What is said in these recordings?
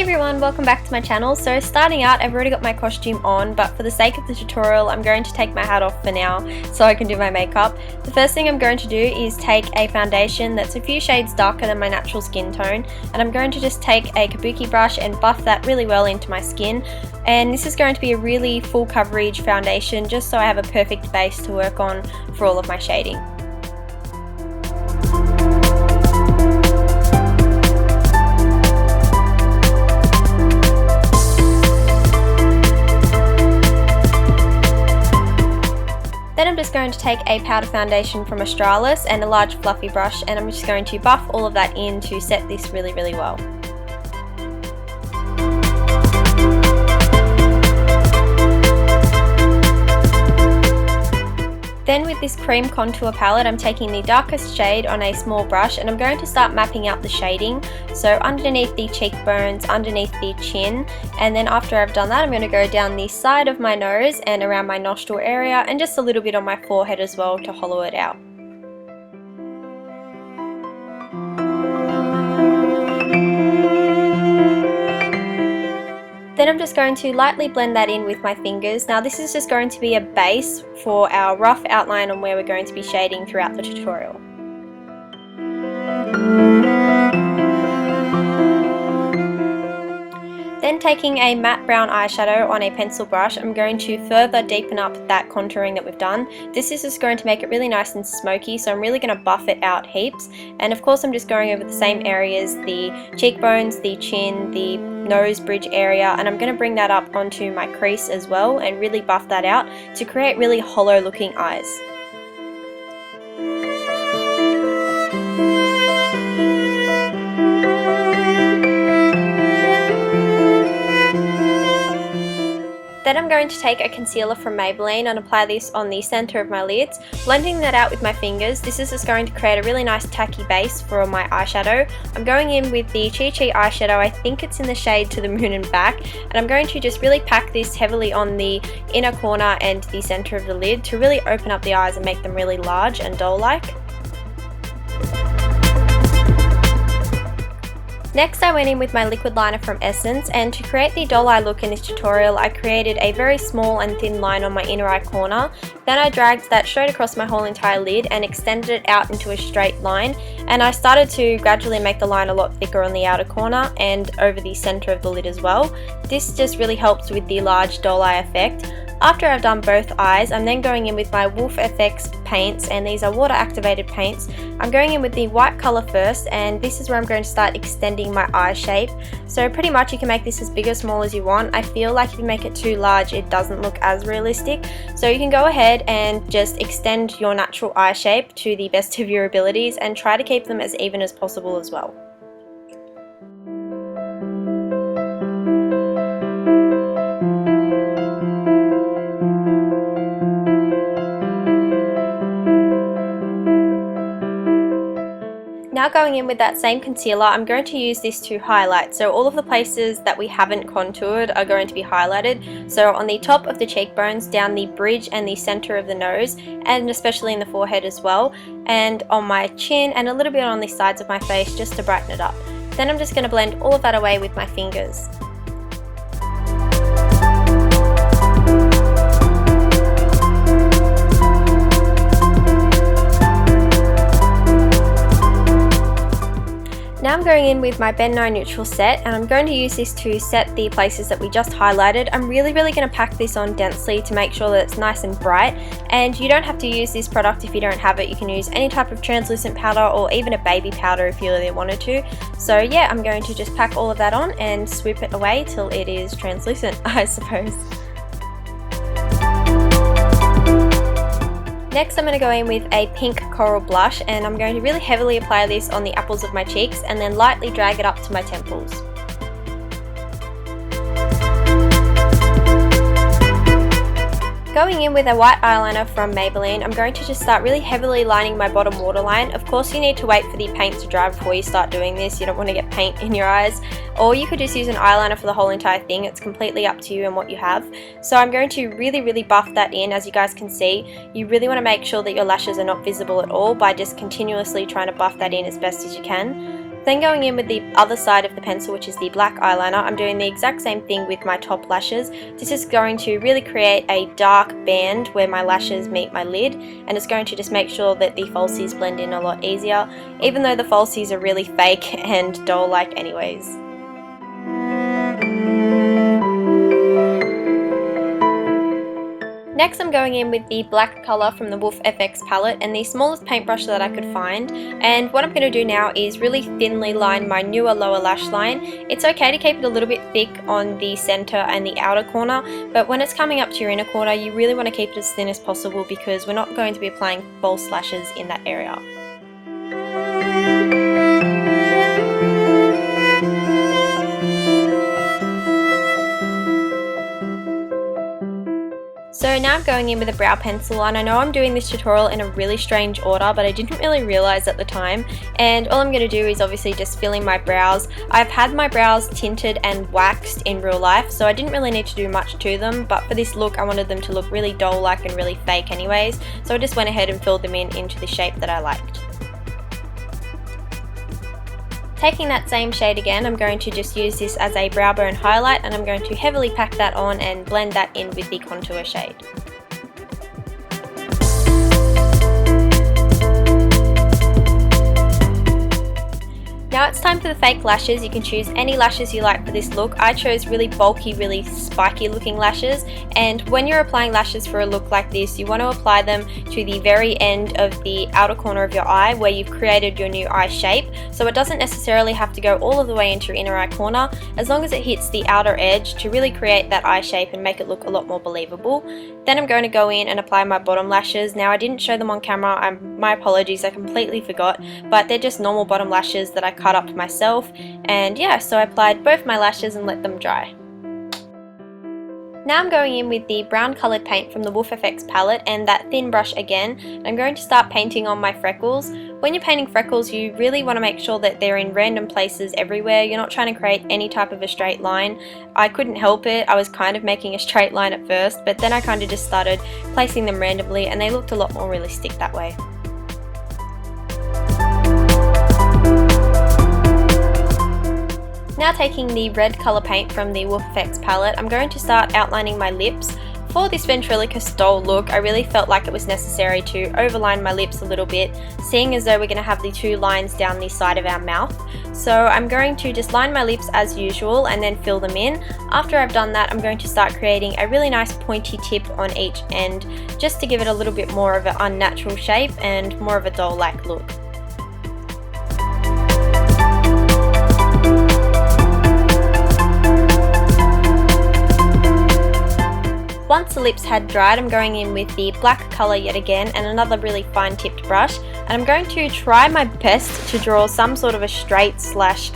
Hey everyone, welcome back to my channel. So starting out, I've already got my costume on, but for the sake of the tutorial, I'm going to take my hat off for now so I can do my makeup. The first thing I'm going to do is take a foundation that's a few shades darker than my natural skin tone, and I'm going to just take a kabuki brush and buff that really well into my skin. And this is going to be a really full coverage foundation just so I have a perfect base to work on for all of my shading. Then I'm just going to take a powder foundation from Australis and a large fluffy brush, and I'm just going to buff all of that in to set this really well. Then with this cream contour palette, I'm taking the darkest shade on a small brush and I'm going to start mapping out the shading. So underneath the cheekbones, underneath the chin, and then after I've done that, I'm going to go down the side of my nose and around my nostril area and just a little bit on my forehead as well to hollow it out. Then I'm just going to lightly blend that in with my fingers. Now this is just going to be a base for our rough outline on where we're going to be shading throughout the tutorial. Then taking a matte brown eyeshadow on a pencil brush, I'm going to further deepen up that contouring that we've done. This is just going to make it really nice and smoky, so I'm really going to buff it out heaps. And of course I'm just going over the same areas, the cheekbones, the chin, the nose bridge area, and I'm going to bring that up onto my crease as well and really buff that out to create really hollow looking eyes. Then I'm going to take a concealer from Maybelline and apply this on the center of my lids, blending that out with my fingers. This is just going to create a really nice tacky base for my eyeshadow. I'm going in with the Chi Chi eyeshadow, I think it's in the shade To the Moon and Back, and I'm going to just really pack this heavily on the inner corner and the center of the lid to really open up the eyes and make them really large and doll-like. Next I went in with my liquid liner from Essence, and to create the doll eye look in this tutorial I created a very small and thin line on my inner eye corner. Then I dragged that straight across my whole entire lid and extended it out into a straight line, and I started to gradually make the line a lot thicker on the outer corner and over the center of the lid as well. This just really helps with the large doll eye effect. After I've done both eyes, I'm then going in with my Wolf FX paints, and these are water activated paints. I'm going in with the white color first, and this is where I'm going to start extending my eye shape. So pretty much you can make this as big or small as you want. I feel like if you make it too large it doesn't look as realistic, so you can go ahead and just extend your natural eye shape to the best of your abilities and try to keep them as even as possible as well. Now going in with that same concealer, I'm going to use this to highlight. So all of the places that we haven't contoured are going to be highlighted. So on the top of the cheekbones, down the bridge and the center of the nose, and especially in the forehead as well, and on my chin and a little bit on the sides of my face just to brighten it up. Then I'm just going to blend all of that away with my fingers. Now I'm going in with my Ben Nye Neutral Set, and I'm going to use this to set the places that we just highlighted. I'm really going to pack this on densely to make sure that it's nice and bright, and you don't have to use this product if you don't have it. You can use any type of translucent powder or even a baby powder if you really wanted to. So yeah, I'm going to just pack all of that on and swoop it away till it is translucent, I suppose. Next I'm going to go in with a pink coral blush, and I'm going to really heavily apply this on the apples of my cheeks and then lightly drag it up to my temples. Going in with a white eyeliner from Maybelline, I'm going to just start really heavily lining my bottom waterline. Of course you need to wait for the paint to dry before you start doing this. You don't want to get paint in your eyes. Or you could just use an eyeliner for the whole entire thing. It's completely up to you and what you have. So I'm going to really buff that in. As you guys can see, you really want to make sure that your lashes are not visible at all by just continuously trying to buff that in as best as you can. Then going in with the other side of the pencil, which is the black eyeliner, I'm doing the exact same thing with my top lashes. This is going to really create a dark band where my lashes meet my lid, and it's going to just make sure that the falsies blend in a lot easier, even though the falsies are really fake and doll-like anyways. Next I'm going in with the black colour from the Wolf FX palette and the smallest paintbrush that I could find, and what I'm going to do now is really thinly line my newer lower lash line. It's okay to keep it a little bit thick on the centre and the outer corner, but when it's coming up to your inner corner you really want to keep it as thin as possible because we're not going to be applying false lashes in that area. So now I'm going in with a brow pencil, and I know I'm doing this tutorial in a really strange order, but I didn't really realise at the time, and all I'm going to do is obviously just fill in my brows. I've had my brows tinted and waxed in real life, so I didn't really need to do much to them, but for this look I wanted them to look really doll-like and really fake anyways, so I just went ahead and filled them in into the shape that I liked. Taking that same shade again, I'm going to just use this as a brow bone highlight, and I'm going to heavily pack that on and blend that in with the contour shade. Now it's time for the fake lashes. You can choose any lashes you like for this look. I chose really bulky, really spiky looking lashes, and when you're applying lashes for a look like this, you want to apply them to the very end of the outer corner of your eye where you've created your new eye shape. So it doesn't necessarily have to go all of the way into your inner eye corner, as long as it hits the outer edge to really create that eye shape and make it look a lot more believable. Then I'm going to go in and apply my bottom lashes. Now I didn't show them on camera, my apologies, I completely forgot, but they're just normal bottom lashes that I cut up myself, and yeah, so I applied both my lashes and let them dry. Now I'm going in with the brown coloured paint from the Wolf FX palette and that thin brush again, and I'm going to start painting on my freckles. When you're painting freckles, you really want to make sure that they're in random places everywhere. You're not trying to create any type of a straight line. I couldn't help it, I was kind of making a straight line at first, but then I kind of just started placing them randomly and they looked a lot more realistic that way. Now taking the red colour paint from the Wolf FX palette, I'm going to start outlining my lips. For this ventriloquist doll look, I really felt like it was necessary to overline my lips a little bit, seeing as though we're going to have the two lines down the side of our mouth. So I'm going to just line my lips as usual and then fill them in. After I've done that, I'm going to start creating a really nice pointy tip on each end, just to give it a little bit more of an unnatural shape and more of a doll-like look. Once the lips had dried, I'm going in with the black colour yet again and another really fine tipped brush, and I'm going to try my best to draw some sort of a straight slash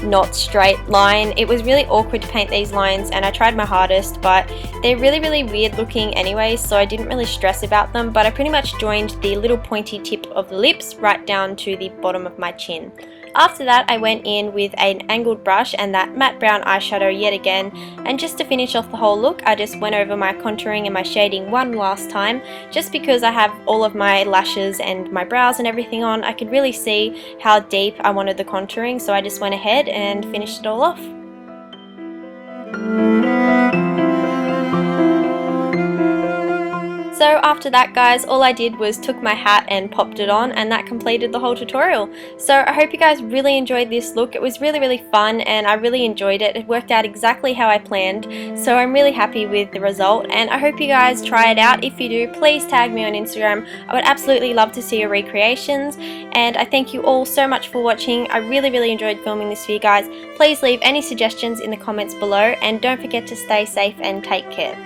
not straight line. It was really awkward to paint these lines and I tried my hardest, but they're really weird looking anyway, so I didn't really stress about them, but I pretty much joined the little pointy tip of the lips right down to the bottom of my chin. After that, I went in with an angled brush and that matte brown eyeshadow yet again, and just to finish off the whole look, I just went over my contouring and my shading one last time, just because I have all of my lashes and my brows and everything on. I could really see how deep I wanted the contouring, so I just went ahead and finished it all off. So after that, guys, all I did was took my hat and popped it on, and that completed the whole tutorial. So I hope you guys really enjoyed this look. It was really fun and I really enjoyed it. It worked out exactly how I planned, so I'm really happy with the result, and I hope you guys try it out. If you do, please tag me on Instagram. I would absolutely love to see your recreations, and I thank you all so much for watching. I really enjoyed filming this for you guys. Please leave any suggestions in the comments below, and don't forget to stay safe and take care.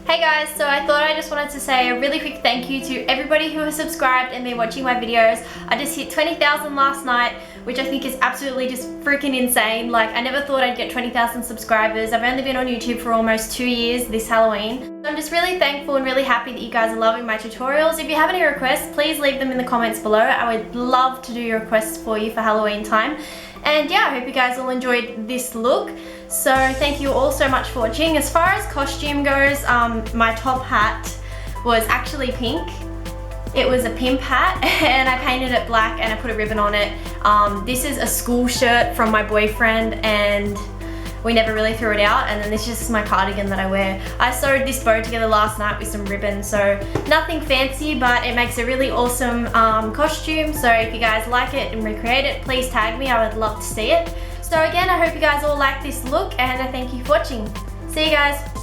Hey guys, so I thought I just wanted to say a really quick thank you to everybody who has subscribed and been watching my videos. I just hit 20,000 last night, which I think is absolutely just freaking insane. Like, I never thought I'd get 20,000 subscribers. I've only been on YouTube for almost 2 years this Halloween. So I'm just really thankful and really happy that you guys are loving my tutorials. If you have any requests, please leave them in the comments below. I would love to do your requests for you for Halloween time. And yeah, I hope you guys all enjoyed this look. So thank you all so much for watching. As far as costume goes, my top hat was actually pink. It was a pimp hat and I painted it black and I put a ribbon on it. This is a school shirt from my boyfriend and we never really threw it out, and then this is just my cardigan that I wear. I sewed this bow together last night with some ribbon, so nothing fancy, but it makes a really awesome costume. So if you guys like it and recreate it, please tag me, I would love to see it. So again, I hope you guys all like this look and I thank you for watching. See you guys.